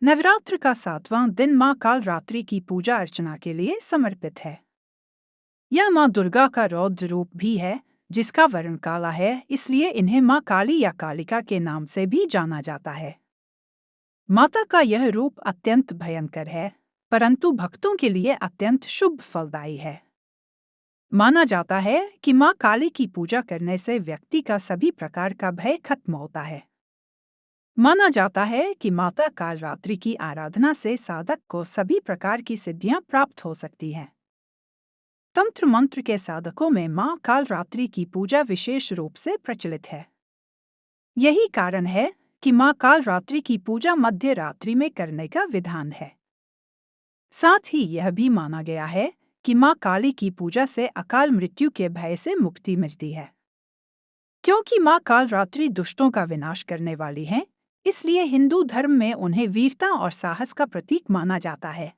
नवरात्र का 7वां दिन माँ कालरात्रि की पूजा अर्चना के लिए समर्पित है। यह माँ दुर्गा का रौद्र रूप भी है, जिसका वर्ण काला है, इसलिए इन्हें माँ काली या कालिका के नाम से भी जाना जाता है। माता का यह रूप अत्यंत भयंकर है, परंतु भक्तों के लिए अत्यंत शुभ फलदायी है। माना जाता है कि माँ काली की पूजा करने से व्यक्ति का सभी प्रकार का भय खत्म होता है। माना जाता है कि माता कालरात्रि की आराधना से साधक को सभी प्रकार की सिद्धियां प्राप्त हो सकती हैं। तंत्र मंत्र के साधकों में मां कालरात्रि की पूजा विशेष रूप से प्रचलित है। यही कारण है कि मां कालरात्रि की पूजा मध्य रात्रि में करने का विधान है। साथ ही यह भी माना गया है कि मां काली की पूजा से अकाल मृत्यु के भय से मुक्ति मिलती है। क्योंकि मां कालरात्रि दुष्टों का विनाश करने वाली हैं, इसलिए हिंदू धर्म में उन्हें वीरता और साहस का प्रतीक माना जाता है।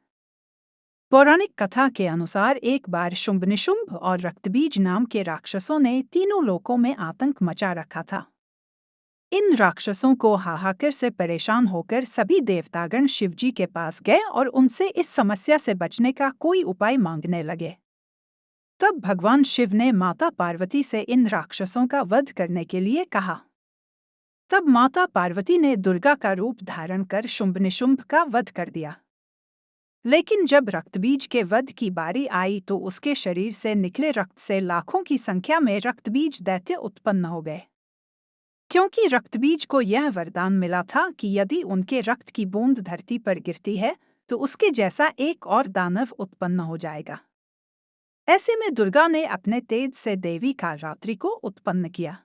पौराणिक कथा के अनुसार एक बार शुंभ निशुंभ और रक्तबीज नाम के राक्षसों ने तीनों लोकों में आतंक मचा रखा था। इन राक्षसों को हाहाकार से परेशान होकर सभी देवतागण शिवजी के पास गए और उनसे इस समस्या से बचने का कोई उपाय मांगने लगे। तब भगवान शिव ने माता पार्वती से इन राक्षसों का वध करने के लिए कहा। तब माता पार्वती ने दुर्गा का रूप धारण कर शुंभ निशुंभ का वध कर दिया। लेकिन जब रक्तबीज के वध की बारी आई तो उसके शरीर से निकले रक्त से लाखों की संख्या में रक्तबीज दैत्य उत्पन्न हो गए। क्योंकि रक्तबीज को यह वरदान मिला था कि यदि उनके रक्त की बूंद धरती पर गिरती है तो उसके जैसा एक और दानव उत्पन्न हो जाएगा। ऐसे में दुर्गा ने अपने तेज से देवी कालरात्रि को उत्पन्न किया।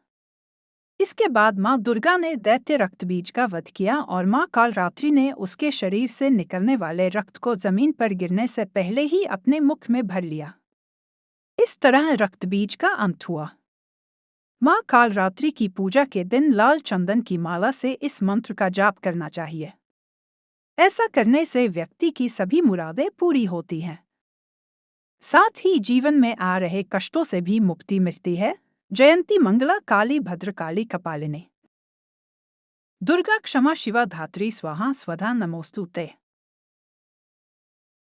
इसके बाद माँ दुर्गा ने दैत्य रक्तबीज का वध किया और माँ कालरात्रि ने उसके शरीर से निकलने वाले रक्त को जमीन पर गिरने से पहले ही अपने मुख में भर लिया। इस तरह रक्तबीज का अंत हुआ। माँ कालरात्रि की पूजा के दिन लाल चंदन की माला से इस मंत्र का जाप करना चाहिए। ऐसा करने से व्यक्ति की सभी मुरादें पूरी होती हैं। साथ ही जीवन में आ रहे कष्टों से भी मुक्ति मिलती है। जयंती मंगला काली भद्रकाली कपालिनी। दुर्गा क्षमा शिवा धात्री स्वाहा स्वधा नमोस्तुते।